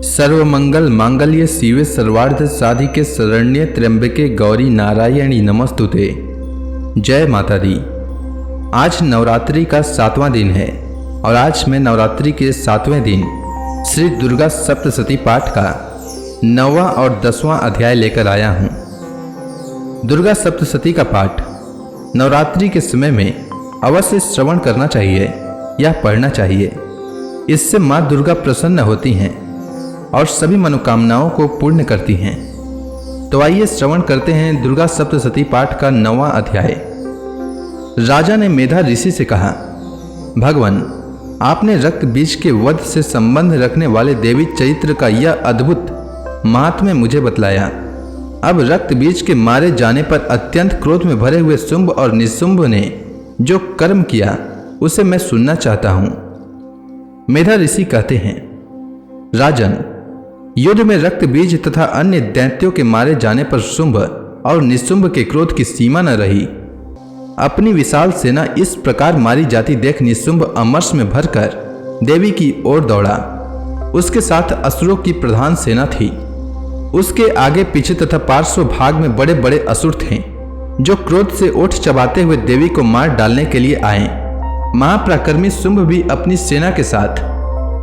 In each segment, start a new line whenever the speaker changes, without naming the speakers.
सर्वमंगल मांगल्य शिवे सर्वार्थ साधिके शरण्ये त्र्यंबके गौरी नारायणी नमस्तुते। जय माता दी। आज नवरात्रि का 7वां दिन है और आज मैं नवरात्रि के 7वें दिन श्री दुर्गा सप्तशती पाठ का 9वां और 10वां अध्याय लेकर आया हूँ। दुर्गा सप्तशती का पाठ नवरात्रि के समय में अवश्य श्रवण करना चाहिए या पढ़ना चाहिए। इससे माँ दुर्गा प्रसन्न होती हैं और सभी मनोकामनाओं को पूर्ण करती हैं। तो आइए श्रवण करते हैं दुर्गा सप्तशती पाठ का 9वां अध्याय। राजा ने मेधा ऋषि से कहा, भगवान, आपने रक्त बीज के वध से संबंध रखने वाले देवी चरित्र का यह अद्भुत महात्म्य मुझे बतलाया। अब रक्त बीज के मारे जाने पर अत्यंत क्रोध में भरे हुए शुंभ और निशुंभ ने जो कर्म किया उसे मैं सुनना चाहता हूँ। मेधा ऋषि कहते हैं, राजन, युद्ध में रक्त बीज तथा अन्य दैत्यों के मारे जाने पर शुंभ और निशुंभ के क्रोध की सीमा न रही। अपनी विशाल सेना इस प्रकार मारी जाती देख निशुंभ अमर्ष में भरकर देवी की ओर दौड़ा। उसके साथ असुरों की प्रधान सेना थी। उसके आगे पीछे तथा पार्श्व भाग में बड़े बड़े असुर थे जो क्रोध से ओठ चबाते हुए देवी को मार डालने के लिए आए। महापराक्रमी शुंभ भी अपनी सेना के साथ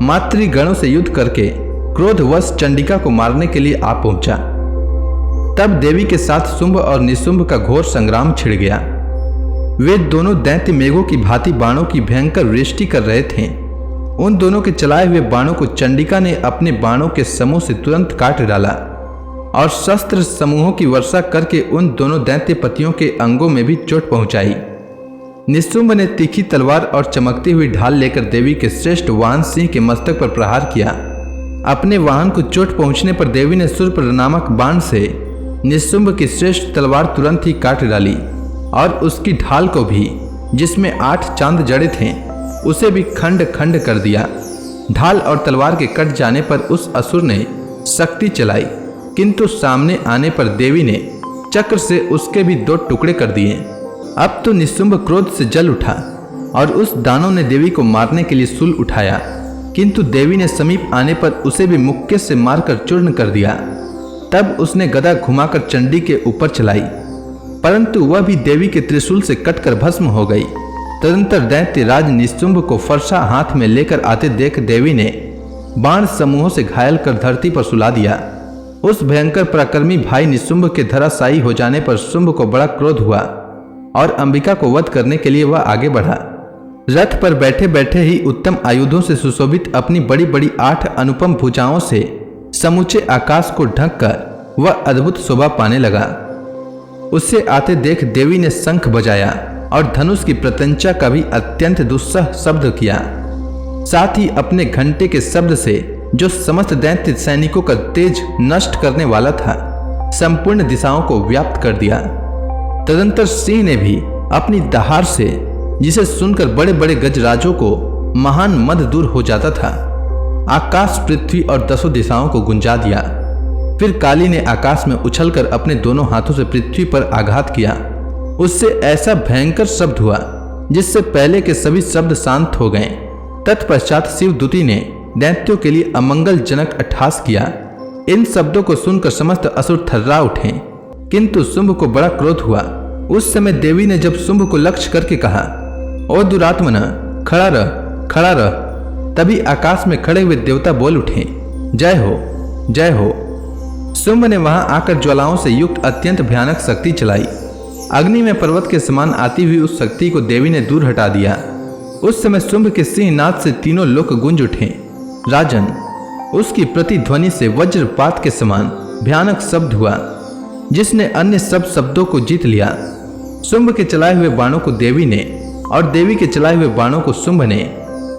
मातृगणों से युद्ध करके क्रोधवश चंडिका को मारने के लिए आ पहुंचा। तब देवी के साथ शुंभ और निशुंभ का घोर संग्राम छिड़ गया। वे दोनों दैत्य मेघों की भांति बाणों की भयंकर वृष्टि कर रहे थे। उन दोनों के चलाए हुए बाणों को चंडिका ने अपने बाणों के समूह से तुरंत काट डाला और शस्त्र समूहों की वर्षा करके उन दोनों दैत्य पतियों के अंगों में भी चोट पहुंचाई। निशुंभ ने तीखी तलवार और चमकती हुई ढाल लेकर देवी के श्रेष्ठ वाहन सिंह के मस्तक पर प्रहार किया। अपने वाहन को चोट पहुंचने पर देवी ने सूर्प नामक बाण से निशुंभ की श्रेष्ठ तलवार तुरंत ही काट डाली और उसकी ढाल को भी, जिसमें 8 चांद जड़े थे, उसे भी खंड खंड कर दिया। ढाल और तलवार के कट जाने पर उस असुर ने शक्ति चलाई, किंतु सामने आने पर देवी ने चक्र से उसके भी 2 टुकड़े कर दिए। अब तो निशुंभ क्रोध से जल उठा और उस दानव ने देवी को मारने के लिए शूल उठाया, किंतु देवी ने समीप आने पर उसे भी मुक्के से मारकर चूर्ण कर दिया। तब उसने गदा घुमाकर चंडी के ऊपर चलाई, परंतु वह भी देवी के त्रिशूल से कटकर भस्म हो गई। तदंतर दैत्य राज निशुंभ को फरसा हाथ में लेकर आते देख देवी ने बाण समूहों से घायल कर धरती पर सुला दिया। उस भयंकर पराक्रमी भाई निशुंभ के धराशायी हो जाने पर शुंभ को बड़ा क्रोध हुआ और अंबिका को वध करने के लिए वह आगे बढ़ा। रथ पर बैठे बैठे ही उत्तम आयुधों से सुशोभित अपनी बड़ी बड़ी 8 अनुपम भुजाओं से समूचे आकाश को ढककर वह अद्भुत शोभा पाने लगा। उससे आते देख देवी ने शंख बजाया और धनुष की प्रत्यंचा का भी अत्यंत दुस्सह शब्द किया। साथ ही अपने घंटे के शब्द से जो समस्त दैत्य सैनिकों का तेज नष्ट करने वाला था, संपूर्ण दिशाओं को व्याप्त कर दिया। तदंतर सिंह ने भी अपनी दहाड़ से, जिसे सुनकर बड़े बड़े गजराजों को महान मद दूर हो जाता था, आकाश पृथ्वी और 10 दिशाओं को गुंजा दिया। फिर काली ने आकाश में उछलकर अपने दोनों हाथों से पृथ्वी पर आघात किया। उससे ऐसा भयंकर शब्द हुआ जिससे पहले के सभी शब्द शांत हो गए। तत्पश्चात शिवदूती ने दैत्यों के लिए अमंगलजनक अट्टहास किया। इन शब्दों को सुनकर समस्त असुर थर्रा उठे, किंतु शुंभ को बड़ा क्रोध हुआ। उस समय देवी ने जब शुंभ को लक्ष्य करके कहा, ओ दुरात्मना, खड़ा रह, खड़ा रह, तभी आकाश में खड़े हुए देवता बोल उठे, जय हो, जय हो। शुंभ ने वहां आकर ज्वालाओं से युक्त अत्यंत भयानक शक्ति चलाई। अग्नि में पर्वत के समान आती हुई उस शक्ति को देवी ने दूर हटा दिया। उस समय शुंभ के सिंहनाद से तीनों लोक गूंज उठे। राजन, उसकी प्रतिध्वनि से वज्रपात के समान भयानक शब्द हुआ, जिसने अन्य सब शब्दों को जीत लिया। शुंभ के चलाए हुए बाणों को देवी ने और देवी के चलाए हुए बाणों को शुंभ ने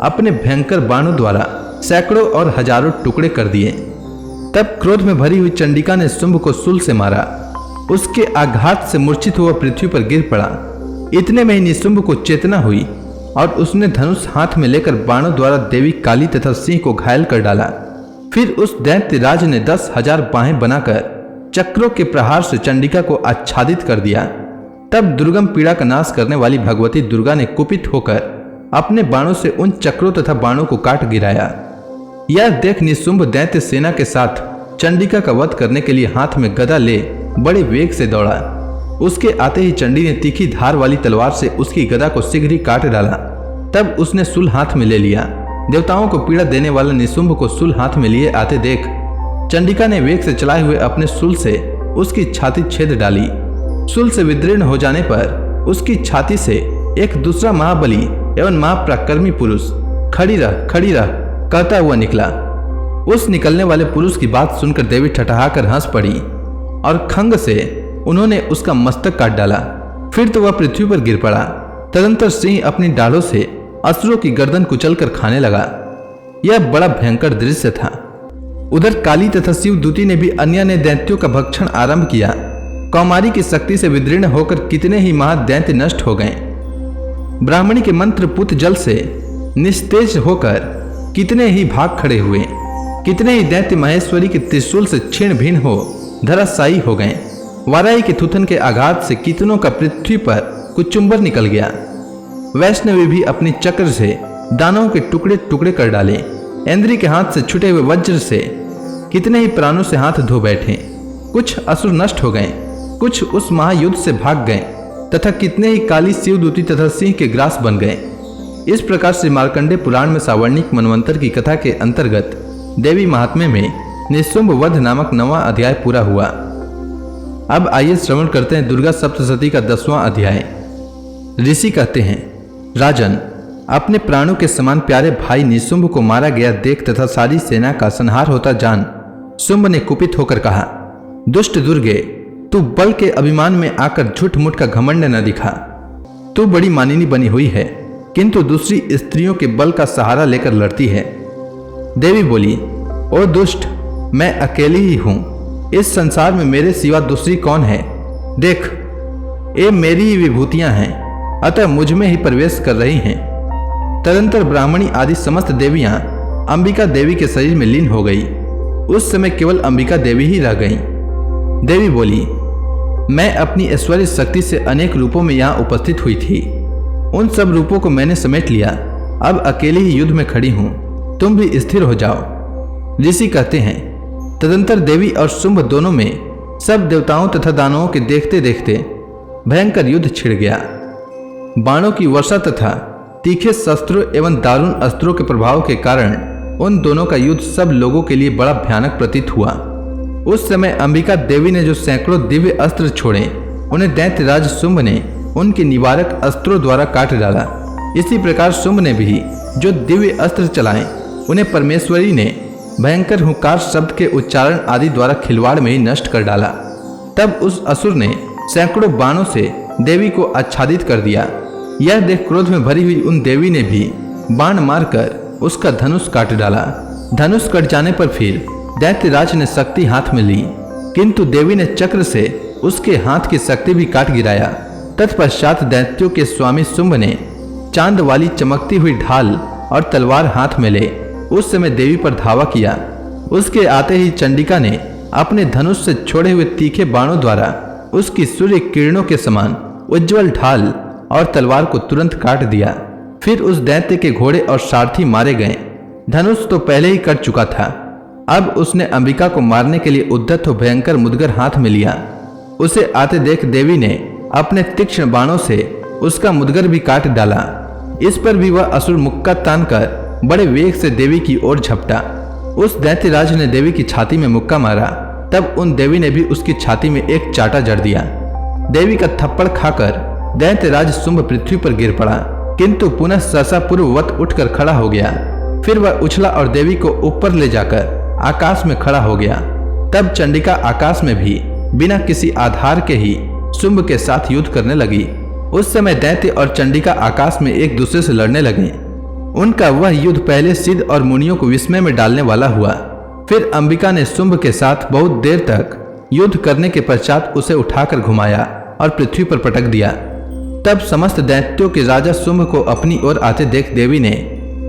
अपने भयंकर बाणों द्वारा सैकड़ों और हजारों टुकड़े कर दिए। तब क्रोध में भरी हुई चंडिका ने शुंभ को शूल से मारा। उसके आघात से मूर्छित हुआ पृथ्वी पर गिर पड़ा। इतने में ही निशुंभ को चेतना हुई और उसने धनुष हाथ में लेकर बाणों द्वारा देवी काली तथा सिंह को घायल कर डाला। फिर उस दैत्य राज ने 10,000 बाहें बनाकर चक्रों के प्रहार से चंडिका को आच्छादित कर दिया। तब दुर्गम पीड़ा का नाश करने वाली भगवती दुर्गा ने कुपित होकर अपने बाणों से उन चक्रों तथा बाणों को काट गिराया। यह देख निशुंभ दैत्य सेना के साथ चंडिका का वध करने के लिए हाथ में गदा ले बड़े वेग से दौड़ा। उसके आते ही चंडी ने तीखी धार वाली तलवार से उसकी गदा को शीघ्र ही काट डाला। तब उसने सूल हाथ में ले लिया। देवताओं को पीड़ा देने वाला निशुंभ को सूल हाथ में लिए आते देख चंडिका ने वेग से चलाए हुए अपने सूल से उसकी छाती छेद डाली। सूल से विदीर्ण हो जाने पर उसकी छाती से एक दूसरा महाबली एवं महापराक्रमी पुरुष खड़ी रह कहता हुआ निकला। उस निकलने वाले पुरुष की बात सुनकर देवी ठठहाकर हंस पड़ी और खंग से उन्होंने उसका मस्तक काट डाला। फिर तो वह पृथ्वी पर गिर पड़ा। तदंतर सिंह अपनी डालों से असुरों की गर्दन कुचलकर खाने लगा। यह बड़ा भयंकर दृश्य था। उधर काली तथा शिवदूती ने भी अन्य ने दैत्यों का भक्षण आरंभ किया। कौमारी की शक्ति से विदीर्ण होकर कितने ही महादैत्य नष्ट हो गए। ब्राह्मणी के मंत्र पुत जल से निस्तेज होकर कितने ही भाग खड़े हुए। कितने ही दैत्य महेश्वरी के त्रिशूल से छिन्न भिन्न हो धराशायी हो गए। वाराई के थुथन के आघात से कितनों का पृथ्वी पर कुचुंबर निकल गया। वैष्णवी भी अपनी चक्र से दानवों के टुकड़े टुकड़े कर डाले। इंद्री के हाथ से छुटे हुए वज्र से कितने ही प्राणों से हाथ धो बैठे। कुछ असुर नष्ट हो गए, कुछ उस महायुद्ध से भाग गए तथा कितने ही काली शिवदूती तथा सिंह के ग्रास बन गए। इस प्रकार से मार्कंडेय पुराण में सावर्णिक मनवंतर की कथा के अंतर्गत देवी महात्म्य में निशुंभ वध नामक 9वां अध्याय पूरा हुआ। अब आइए श्रवण करते हैं दुर्गा सप्तशती का 10वां अध्याय। ऋषि कहते हैं, राजन, अपने प्राणों के समान प्यारे भाई निशुंभ को मारा गया देख तथा सारी सेना का संहार होता जान शुंभ ने कुपित होकर कहा, दुष्ट दुर्गे, तू बल के अभिमान में आकर झूठ मूठ का घमंड न दिखा। तू बड़ी मानिनी बनी हुई है, किंतु दूसरी स्त्रियों के बल का सहारा लेकर लड़ती है। देवी बोली, ओ दुष्ट, मैं अकेली ही हूं। इस संसार में मेरे सिवा दूसरी कौन है? देख, ये मेरी ही विभूतियां हैं, अतः मुझ में ही प्रवेश कर रही हैं। तदंतर ब्राह्मणी आदि समस्त देवियां अंबिका देवी के शरीर में लीन हो गई। उस समय केवल अंबिका देवी ही रह गईं। देवी बोली, मैं अपनी ऐश्वर्य शक्ति से अनेक रूपों में यहाँ उपस्थित हुई थी। उन सब रूपों को मैंने समेट लिया। अब अकेली ही युद्ध में खड़ी हूं, तुम भी स्थिर हो जाओ। ऋषि कहते हैं, तदंतर देवी और शुंभ दोनों में सब देवताओं तथा दानवों के देखते देखते भयंकर युद्ध छिड़ गया। बाणों की वर्षा तथा तीखे शस्त्रों एवं दारुण अस्त्रों के प्रभाव के कारण उन दोनों का युद्ध सब लोगों के लिए बड़ा भयानक प्रतीत हुआ। उस समय अंबिका देवी ने जो सैकड़ों दिव्य अस्त्र छोड़े, उन्हें दैत्यराज शुंभ ने उनके निवारक अस्त्रों द्वारा काट डाला। इसी प्रकार शुंभ ने भी जो दिव्य अस्त्र चलाए, उन्हें परमेश्वरी ने भयंकर हुंकार शब्द के उच्चारण आदि द्वारा खिलवाड़ में ही नष्ट कर डाला। तब उस असुर ने सैकड़ों बाणों से देवी को आच्छादित कर दिया। यह देख क्रोध में भरी हुई उन देवी ने भी बाण मारकर उसका धनुष काट डाला। धनुष कट जाने पर फिर दैत्यराज ने शक्ति हाथ में ली, किंतु देवी ने चक्र से उसके हाथ की शक्ति भी काट गिराया। तत्पश्चात दैत्यों के स्वामी शुंभ ने चांद वाली चमकती हुई ढाल और तलवार हाथ में ले उस समय देवी पर धावा किया। उसके आते ही चंडिका ने अपने धनुष से छोड़े हुए तीखे बाणों द्वारा उसकी सूर्य किरणों के समान उज्जवल ढाल और तलवार को तुरंत काट दिया। फिर उस दैत्य के घोड़े और सारथी मारे गए। धनुष तो पहले ही कट चुका था। अब उसने अंबिका को मारने के लिए उद्यत हो भयंकर मुदगर हाथ में लिया। उसे आते देख देवी ने अपने तीक्ष्ण बाणों से उसका मुदगर भी काट डाला। इस पर भी वह असुर मुक्का तान कर बड़े वेग से देवी की ओर झपटा। उस दैत्यराज ने देवी की छाती में मुक्का मारा। तब उन देवी ने भी उसकी छाती में एक चाटा जड़ दिया। देवी का थप्पड़ खाकर दैत्यराज शुंभ पृथ्वी पर गिर पड़ा, किंतु पुनः सहसा पूर्ववत उठकर खड़ा हो गया। फिर वह उछला और देवी को ऊपर ले जाकर आकाश में खड़ा हो गया। तब चंडिका आकाश में भी बिना किसी आधार के ही शुंभ के साथ युद्ध करने लगी। उस समय दैत्य और चंडिका आकाश में एक दूसरे से लड़ने लगे। उनका वह युद्ध पहले सिद्ध और मुनियों को विस्मय में डालने वाला हुआ। फिर अंबिका ने शुंभ के साथ बहुत देर तक युद्ध करने के पश्चात उसे उठाकर घुमाया और पृथ्वी पर पटक दिया। तब समस्त दैत्यों के राजा शुंभ को अपनी ओर आते देख देवी ने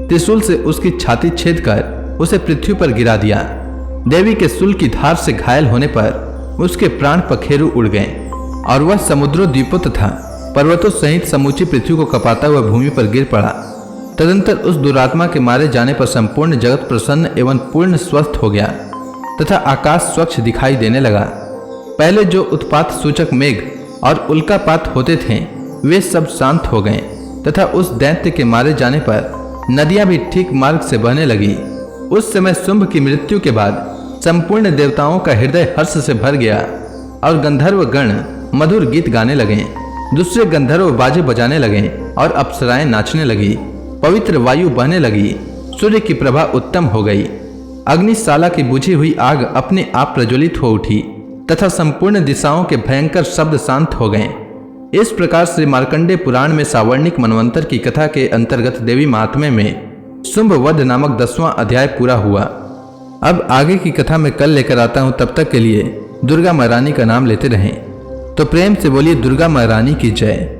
त्रिशूल से उसकी छाती छेद कर उसे पृथ्वी पर गिरा दिया। देवी के शूल की धार से घायल होने पर उसके प्राण पखेरु उड़ गए और वह समुद्रों, द्वीपों तथा पर्वतों सहित समूची पृथ्वी को कपाता हुआ भूमि पर गिर पड़ा। तदंतर उस दुरात्मा के मारे जाने पर संपूर्ण जगत प्रसन्न एवं पूर्ण स्वस्थ हो गया तथा आकाश स्वच्छ दिखाई देने लगा। पहले जो उत्पात सूचक मेघ और उल्कापात होते थे वे सब शांत हो गए तथा उस दैत्य के मारे जाने पर नदियां भी ठीक मार्ग से बहने लगी। उस समय शुंभ की मृत्यु के बाद संपूर्ण देवताओं का हृदय हर्ष से भर गया और गंधर्व गण मधुर गीत गाने लगे। दूसरे गंधर्व बाजे बजाने लगे और अप्सराएं नाचने लगी। पवित्र वायु बहने लगी। सूर्य की प्रभा उत्तम हो गई। अग्निशाला की बुझी हुई आग अपने आप प्रज्वलित हो उठी तथा संपूर्ण दिशाओं के भयंकर शब्द शांत हो गए। इस प्रकार श्री मार्कंडेय पुराण में सावर्णिक मनवंतर की कथा के अंतर्गत देवी महात्म्य में शुंभ वध नामक 10वां अध्याय पूरा हुआ। अब आगे की कथा मैं कल लेकर आता हूँ। तब तक के लिए दुर्गा महारानी का नाम लेते रहें। तो प्रेम से बोलिए दुर्गा महारानी की जय।